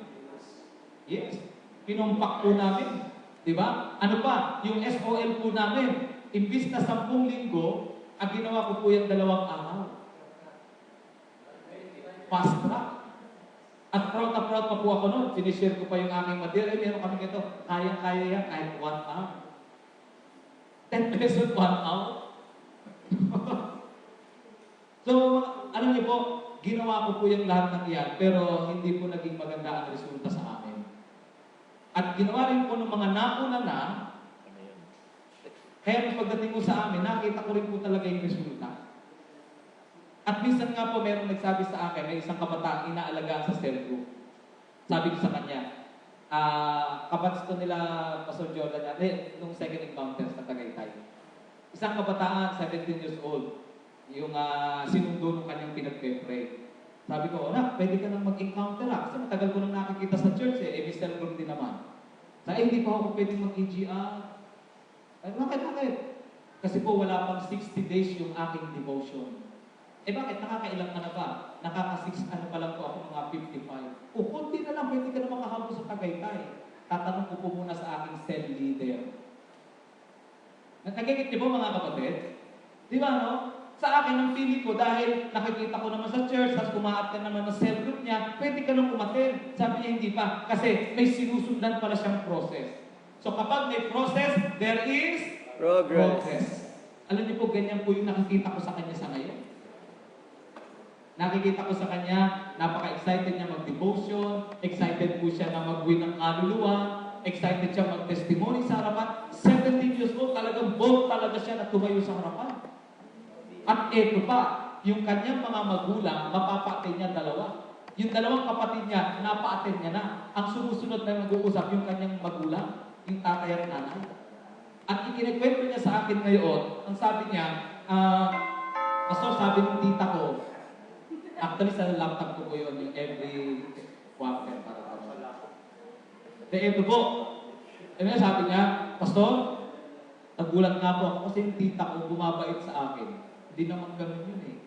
Yes. Pinumpak po namin. Diba? Ano pa? Yung SOL po namin, imbis na 10 linggo, ang ginawa ko po yung 2 araw. Fast track. At na proud pa po ako noon. Sinishare ko pa yung aking material. Meron kami ito. Kayang-kaya yan kahit 1 hour. 10 pesos 1 hour. So, alam niyo po, ginawa ko po yung lahat ng iyan, pero hindi po naging maganda ang resulta sa amin. At ginawa rin po ng mga nauna na, kaya nung pagdating ko sa amin, nakita ko rin po talaga yung resulta. At minsan nga po, merong nagsabi sa akin, may isang kabataan inaalagaan sa cell group. Sabi ko sa kanya, kabats to nila Pastor Jordan, nung second encounter sa Tagaytay. Isang kabataan, 17 years old, yung sinundo ng kanyang pinagpe-pray. Sabi ko, anak, pwede ka nang mag-encounter kasi matagal ko nang nakikita sa church may cell group din naman. Hindi pa ako pwede mag-EGR. Bakit? Kasi po wala pang 60 days yung aking devotion. Bakit? Nakakailang ka na ba? Nakaka-6 ano pa lang po ako, mga 55. Kunti na lang, pwede ka na makahabol sa Tagaytay. Tatanong ko po muna sa aking cell leader. Nagigit niyo po mga kapatid? Di ba, no? Sa akin, ang feeling ko, dahil nakikita ko naman sa church, tapos kumaat ka naman ng cell group niya, pwede ka nang umatin. Sabi niya, hindi pa. Kasi may sinusundan pala siyang process. So kapag may process, there is progress. Alam niyo po, ganyan po yung nakikita ko sa kanya sa ngayon. Nakikita ko sa kanya, napaka-excited niya mag-devotion, excited po siya na mag-win ng kaluluwa, excited siya mag-testimony sa harapan. 17 years old, talagang bold talaga siya na tumayo sa harapan. At eto pa, yung kanyang mga magulang, mapapa-attend niya 2. Yung 2 kapatid niya, napa-attend niya na. Ang sumusunod na nag-uusap, yung kanyang magulang, yung tatay at nanay. At ikinikwento niya sa akin ngayon, ang sabi niya, Pastor, sabi ng tita ko, actually sa laptop ko yun, yung every quarter para ito po, sabi niya, Pastor, nagulat nga po ako kasi yung tita ko bumabait sa akin. Hindi naman ganun yun eh.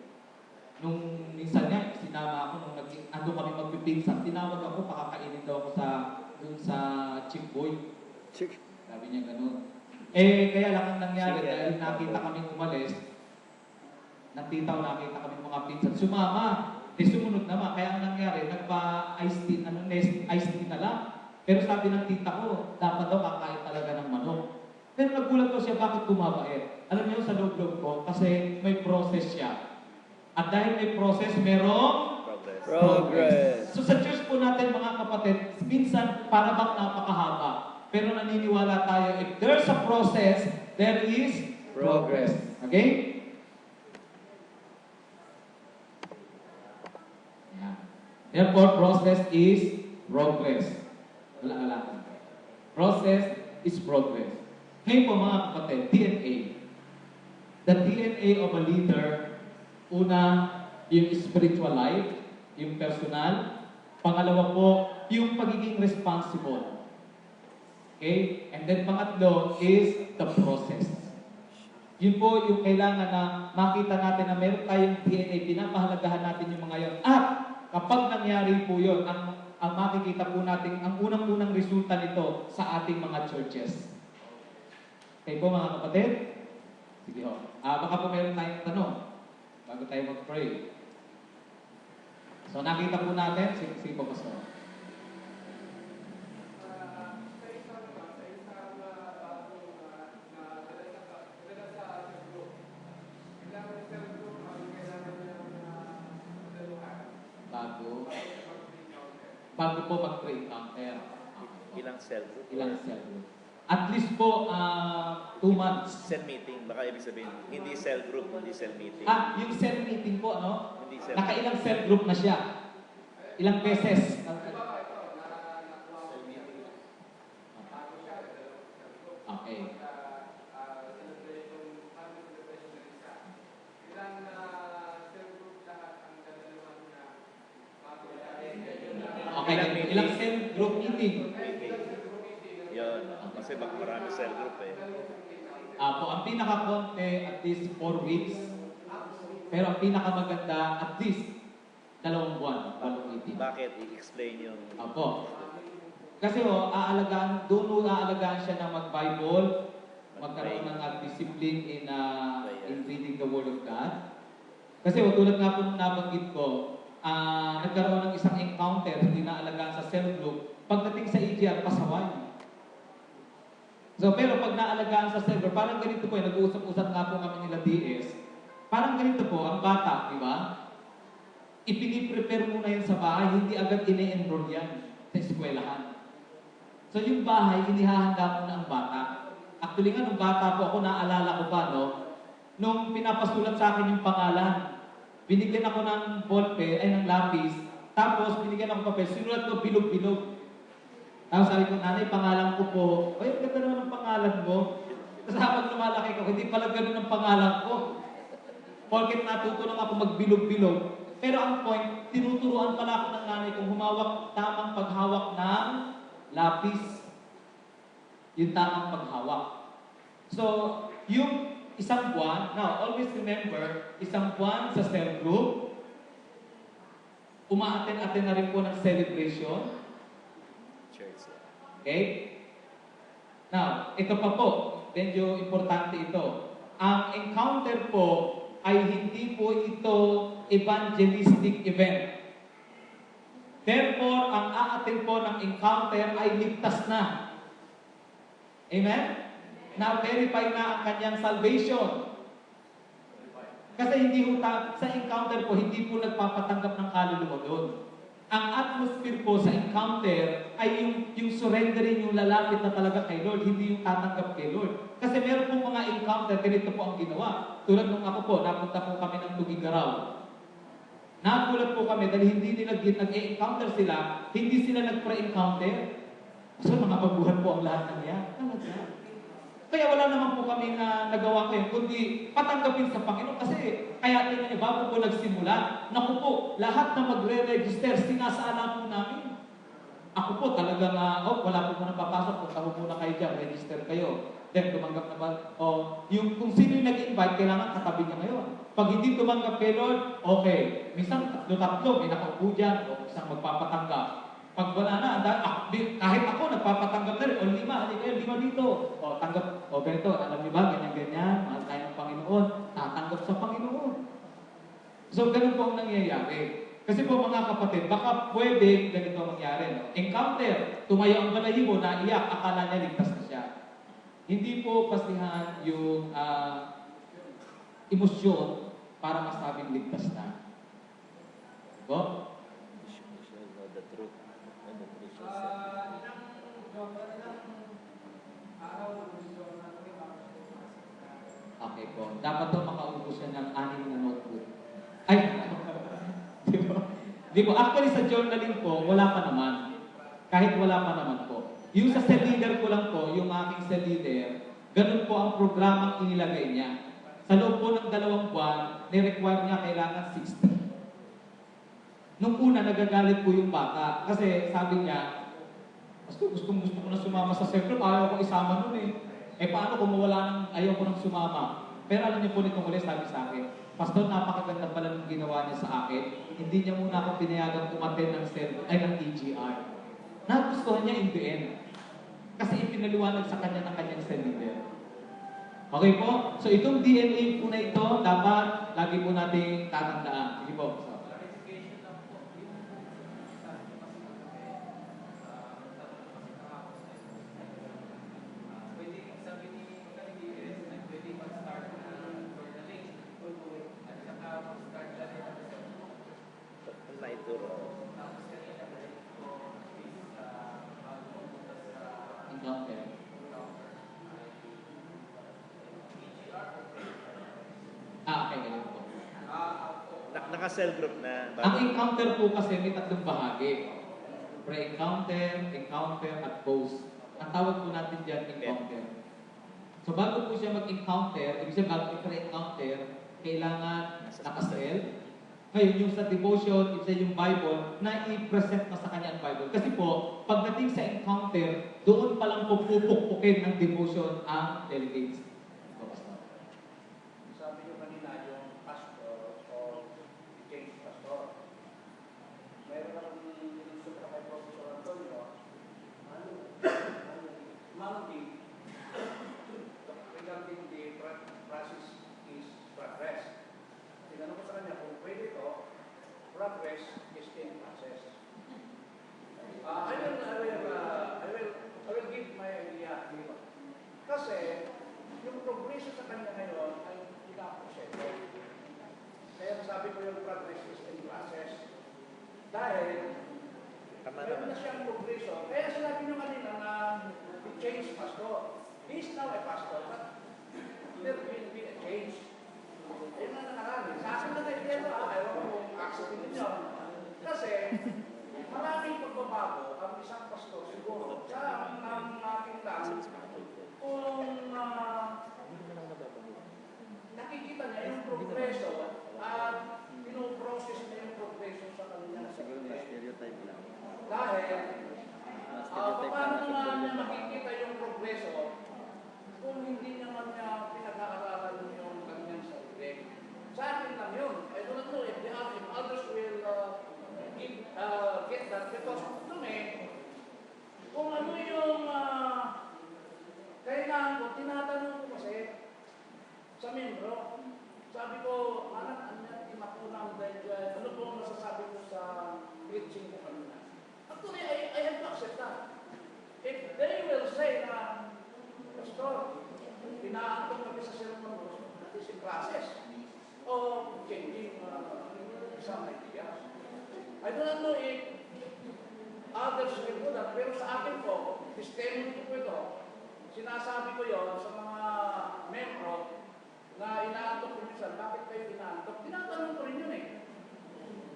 Nung minsan nga, sinama ako, nung ando kami magpipinsan, tinawag ako, pakakainin daw ako sa Chick Boy. Sabi niya ganun. Kaya lang ang nangyari, dahil nakita kaming umalis, nakita kami mga pinsan, sumama, sumunod naman. Kaya ang nangyari, nagpa-iced tea, iced tea na lang. Pero sabi ng tita ko, dapat daw kakain talaga ng manok. Pero nagulat ko siya, bakit bumabait? Alam niyo sa loob-loob ko, kasi may process siya. At dahil may process, merong progress. So sa church po natin, mga kapatid, minsan para bang napakahaba. Pero naniniwala tayo, if there's a process, there is progress. Okay? Therefore, process is progress. Wala. Process is progress. Ngayon po mga kapatid, DNA. The DNA of a leader, una, yung spiritual life, yung personal. Pangalawa po, yung pagiging responsible. Okay? And then pangatlo is the process. Yun po yung kailangan na makita natin na meron tayong DNA, pinapahalagahan natin yung mga yon. At kapag nangyari po yun, ang makikita po natin, ang unang-unang resulta nito sa ating mga churches. Okay po mga kapatid? Sige ho. Baka po meron tayong tanong bago tayo mag-pray. So nakita po natin, sige po Pastor. Bago po mag-pre-encounter. Ilang cell group? Ilang cell group. At least po, 2 months. Cell meeting, baka ibig sabihin, hindi cell group, hindi cell meeting. Yung cell meeting po, Hindi cell nakailang cell group na siya. Ilang beses. Okay. Okay, ilang cell group meeting? Yun, kasi marami cell group eh. Ang pinaka-konti at least 4 weeks. Pero ang pinakamaganda at least 2 buwan, 8 meeting. Bakit? I-explain yung... Opo. Kasi doon aalagaan siya ng mag-Bible, magkaroon ng discipline in reading the Word of God. Kasi tulad nga po nung nabanggit ko, nagkaroon ng isang encounter, hindi naalagaan sa cell group, pagdating sa EGR, pasaway. So, pero pag naalagaan sa cell group, parang ganito po, nag-uusap-usap nga po kami nila DS, parang ganito po, ang bata, di ba? Ipiniprepare muna yan sa bahay, hindi agad ine-enroll yan sa eskwelahan. So, yung bahay, inihahanda muna ang bata. Actually nga, nung bata po ako, naalala ko pa, no? Nung pinapasulat sa akin yung pangalan, binigyan ako ng ballpen, ay ng lapis, tapos binigyan ako papel, sinulat ko bilog-bilog. Tapos sabi ko, nanay, pangalan ko po, ay, ganda naman ang pangalan mo. Tapos habang lumalaki ko, hindi pala ganun ang pangalan ko. Porket natuto lang ako magbilog-bilog. Pero ang point, tinuturuan pala ako ng nanay kong humawak, tamang paghawak ng lapis. Yung tamang paghawak. So, yung isang buwan, now, always remember, isang buwan sa cell group, umaaten-aten na rin po ng celebration. Church. Okay? Now, ito pa po, medyo importante ito. Ang encounter po ay hindi po ito evangelistic event. Therefore, ang aatin po ng encounter ay ligtas na. Amen? Na-verify na ang kanyang salvation. Kasi hindi po sa encounter po, hindi po nagpapatanggap ng kaluluwa doon. Ang atmosphere po sa encounter ay yung surrendering, yung lalapit na talaga kay Lord, hindi yung tatanggap kay Lord. Kasi meron po mga encounter, ganito po ang ginawa. Tulad nung ako po, napunta po kami ng Tugigaraw. Nagulat po kami dahil hindi nila nag-encounter sila, hindi sila nag-pre-encounter. So mga baguhan po ang lahat ng yan. Talaga. Kaya wala naman po kami na nagawa ngayon, kundi patanggapin sa Panginoon. Kasi kaya tingnan niyo, bago po nagsimula, naku po, lahat na magre-register, sinasala po namin. Ako po talaga na, wala po muna papasok, punta po muna kayo dyan, register kayo. Then tumanggap na ba? Yung kung sino yung nag-invite, kailangan katabi niya ngayon. Pag hindi tumanggap kay Lord, okay. Minsan tatlo, may nakaupo dyan, o isang magpapatanggap. Pag wala na, kahit ako, nagpapatanggap na rin, o 5, hindi kayo, 5 dito. O tanggap, o ganito, alam niyo ba, ganyan-ganyan, mahal tayo ng Panginoon, tatanggap sa Panginoon. So, ganun po ang nangyayari. Kasi po mga kapatid, baka pwede ganito mangyari. No? Encounter, tumayo ang balahibo, naiyak, akala niya ligtas na siya. Hindi po pasihan yung emosyon para masabing ligtas na. Diba? You shall know the truth, and the truth shall set you Okay po. Dapat to makaubos siya ng 6 na notebook. Ay! Di ba? Di ba? Actually sa journaling po, wala pa naman. Kahit wala pa naman po. Yung sa cell leader ko lang po, yung aking cell leader, ganun po ang programang inilagay niya. Sa loob po ng 2 buwan, ni-require niya kailangan 60. Nung una, nagagalit po yung bata. Kasi sabi niya, gusto ko na sumama sa cell group, ayaw ko isama nun eh. Eh paano kung mawala ayaw ko nang sumama? Pero alam niyo po nitong ulit, sabi sa akin, Pastor, napakaganda pala ng ginawa niya sa akin. Hindi niya muna ako pinayagang umaten ng ng EGR. Nagustuhan niya in the end. Kasi ipinaliwanag sa kanya ng kanyang cell leader. Okay po? So itong DNA po na ito, dapat lagi po nating tatandaan. Sige po. Encounter. Okay, ganun po. Naka-cell group na. Ang encounter po kasi may 3 bahagi. Pre-encounter, encounter, at post. Ang tawag po natin dyan, encounter. So bago po siya mag-encounter, ibig sabihin bago i-pre-encounter, kailangan naka-cell. Ngayon, yung sa devotion, ibig sabihin yung Bible, na i-present na sa kanya ang Bible. Kasi po, pagdating sa encounter, doon pa lang po pupukpukin ng devotion ang delegates. Sabi niyo kanina yung pastor o change pastor. Mayroon akong inusutra kay Professor Antonio. Mounting regarding the process is progress. Tinanong ko sa kanya kung pwede ito, progress Kasi, yung progression sa kanya ngayon ay pinaproseso. Kaya sabi ko yung progress is in process. Dahil, meron na siyang progression. Kaya sinabi nyo kanina na he changed pastor. He is now a pastor, but there will be a change. Ayun na nakarami. Sa akin na kayo dito, ayaw ko kung acceptin ninyo. Kasi, maraming pagbabago ang isang pastor siguro. Sa ang aking lang, kung nakikita niya yung progreso at pinoprocess niya yung progreso sa kanyang Siguro na sarili. stereotype lang. Dahil, Stereotype paano lang nga sa niya mga makikita yung progreso kung hindi naman niya pinag-aaralan yung kanyang sarili? Sa akin lang yun. I do not know if others will get that because to me, kung ano yung kailangan ko, tinatanong ko kasi sa membro, sabi ko, anak, imakunang dahil ano po ang masasabi ko sa preaching ko kanina? Actually, I have to accept that. If they will say na, Pastor, pinaantong kami sa sermon mo, that is a process of changing some ideas. I do not know if others will do that, pero sa akin po, testimony ko ito, sinasabi ko yon sa mga membro na inaantok ko minsan, bakit kayo inaantok? Tinatanong ko rin yun eh.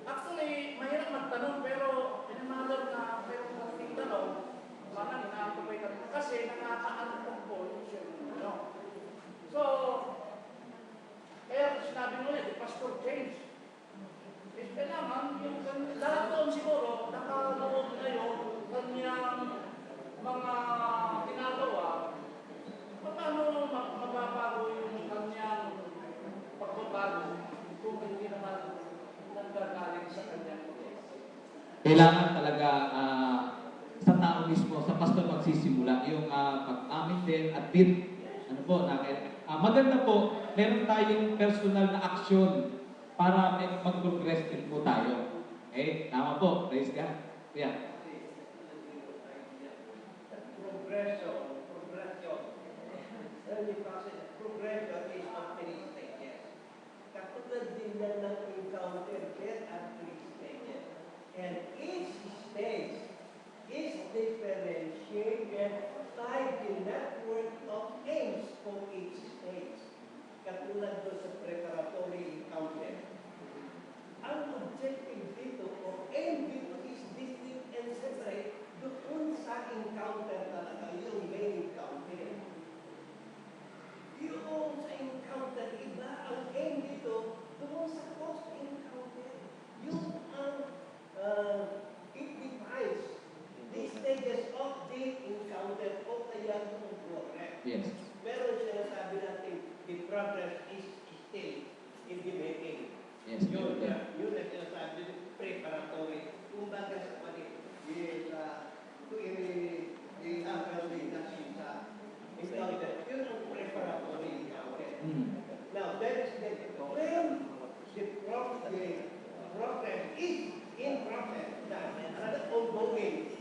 Actually, mahirap magtanong, pero pinamalor na pero kung tanong, manang inaantok kayo kanina kasi nakakaantok po yung sermon. So, kaya sinabi mo yun, the pastor change. Eh, kailangan, yung lahat doon siguro, nakaloob na yung kanyang mga ginagawa, paano mababago yung kanyang pagbabago kung hindi naman nanggagaling sa kanyang Kailangan talaga sa tao mismo, sa pastor magsisimula, yung pag-amin din at din, ano po, maganda po, meron tayong personal na aksyon para mag-progress din po tayo. Okay? Tama po, praise God. Yeah. Early process, progression is of three stages. Katulad din yan ng encounter, there are three stages. And each stage is differentiated by the network of aims for each stage. Katulad doon sa preparatory encounter. Ang objective dito o aim dito is distinct and separate doon sa encounter talaga, yung main encounter. Yung sa encounter, iba ang aim dito doon sa post-encounter. Yung it defines the stages of the encounter o kaya yung progress. Yes. Pero sinasabi natin, the progress is still in the making. Yes. Yun na sinasabi, preparatory. Kung baga sa palit, i-apple natin sa encounter. Yun ang preparatory encounter. Now, that is when the progress is in process na ongoing.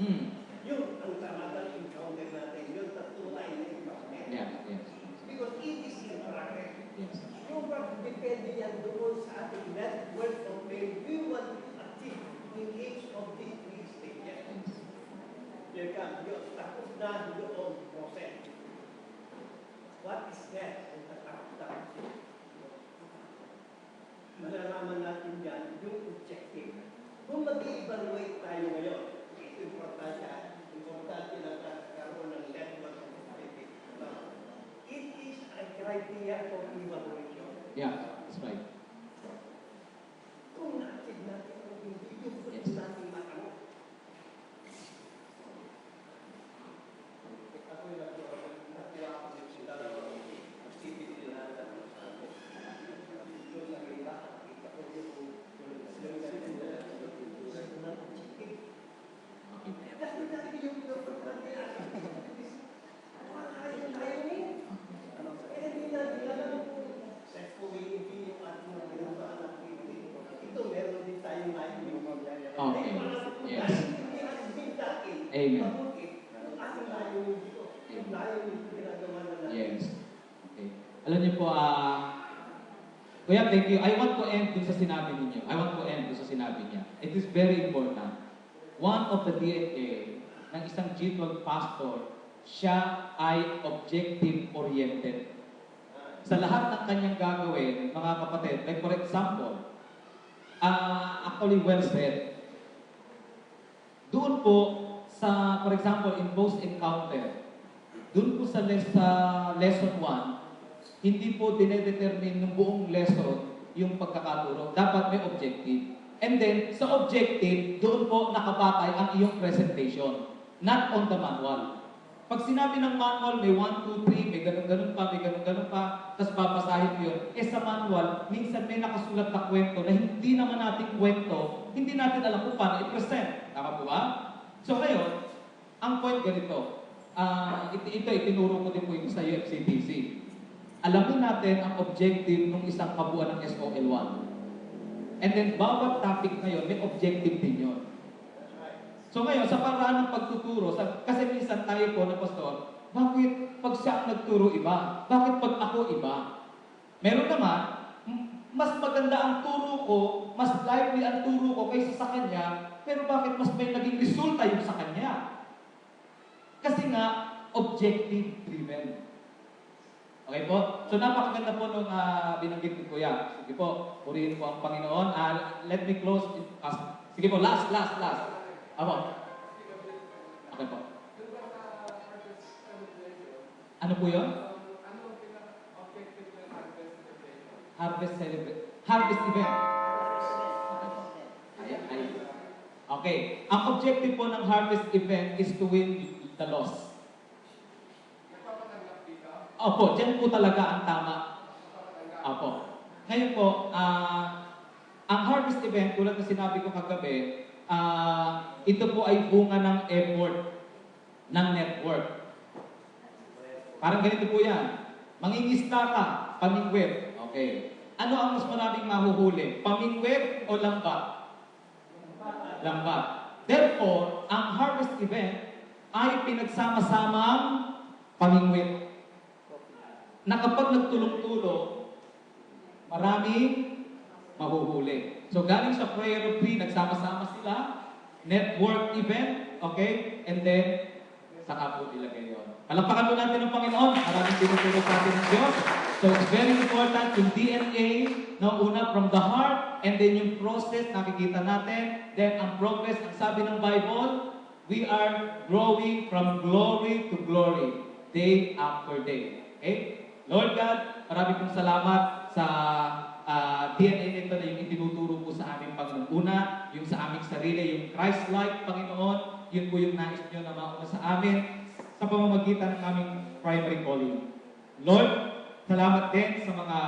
Yun ang talagang encounter natin. Yun ang tunay na encounter. Yeah, yes. Because it is in progress. Yes. Yung pag-depende yan doon sa ating network of pain, we want to achieve in each of these three stages. There comes yung tapos na yung process. What is that? Ang tapos. Malalaman natin yan, yung objective. Kung mag-i-evaluate tayo ngayon, ito importante na karoon ng network of objective. It is a criteria for evaluation. Yeah, that's right. Kung natin natin ang hindi yung Yes. natin matanong. Ako yung natira ako sa dalawang activity na doon sa kita. Kita ko yung dahil natin yung importante hindi natin alam kung set community yung ating mga ginawaan activity. Ito meron din tayong live Okay. Yes. Amen. Yung ating layunin dito, yung layunin ginagawa na natin. Alam niyo po, Kuya, thank you. I want to end dun sa sinabi ninyo. I want to end dun sa sinabi niya. It is very important. One of the DNA ng isang G12 pastor, siya ay objective-oriented. Sa lahat ng kanyang gagawin, mga kapatid, like for example, actually well said. Doon po sa, for example, in post encounter, doon po sa lesson 1, hindi po dinedetermine ng buong lesson yung pagkakaturo. Dapat may objective. And then, sa objective, doon po nakabatay ang iyong presentation. Not on the manual. Pag sinabi ng manual, may 1, 2, 3, may ganun-ganun pa, may ganun-ganun pa, tapos babasahin mo yun. Sa manual, minsan may nakasulat na kwento na hindi naman natin kwento, hindi natin alam kung paano i-present. Tama po ba? So ngayon, ang point ganito, ito itinuro ko din po yung sa UFCTC. Alamin natin ang objective ng isang kabuuan ng SOL1. And then, bawat topic na yun, may objective din yun. So ngayon, sa paraan ng pagtuturo, kasi minsan tayo po na pastor, bakit pag siya ang nagturo iba? Bakit pag ako iba? Meron naman, mas maganda ang turo ko, mas lively ang turo ko kaysa sa kanya, pero bakit mas may naging resulta yung sa kanya? Kasi nga, objective-driven. Okay po? So napakaganda po nung binanggit ni Kuya. Sige po, purihin po ang Panginoon. Let me close. Sige po, last. Apo. Okay po. Ano po yun? Harvest event. Okay. Ang objective po ng harvest event is to win the loss. Opo, dyan po talaga ang tama. Opo. Ngayon po, ang harvest event, tulad na sinabi ko kagabi, ito po ay bunga ng effort ng network. Parang ganito po yan. Mangingista ka, pamingwit. Okay. Ano ang mas maraming mahuhuli? Pamingwit o lambat? Lambat. Therefore, ang harvest event ay pinagsama-samang pamingwit. Na kapag nagtulong-tulong, maraming mahuhuli. So galing sa prayer of 3, nagsama-sama sila, network event, okay? And then, saka po ilagay yun. Palakpakan po natin ng Panginoon. Maraming tinutulong sa atin ng Diyos. So it's very important yung DNA, no, una from the heart, and then yung process, nakikita natin. Then ang progress, ang sabi ng Bible, we are growing from glory to glory, day after day. Okay? Lord God, marami pong salamat sa DNA nito na yung itinuturo po sa aming Panginoon. Una, yung sa aming sarili, yung Christ-like Panginoon, yun po yung nais nyo na mauna sa amin sa pamamagitan ng aming primary calling. Lord, salamat din sa mga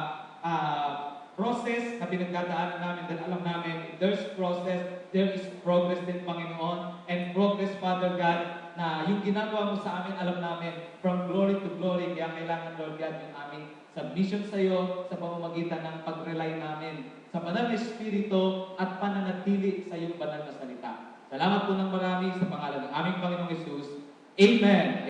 process na pinagdadaanan namin dahil alam namin, if there's process, there is progress din, Panginoon. And progress, Father God, na yung ginagawa mo sa amin, alam namin, from glory to glory, kaya kailangan, Lord God, yung aming submission sa iyo sa pamamagitan ng pag-rely namin sa banal na Espiritu at pananatili sa iyong banal na salita. Salamat po ng marami sa pangalan ng aming Panginoong Jesus. Amen.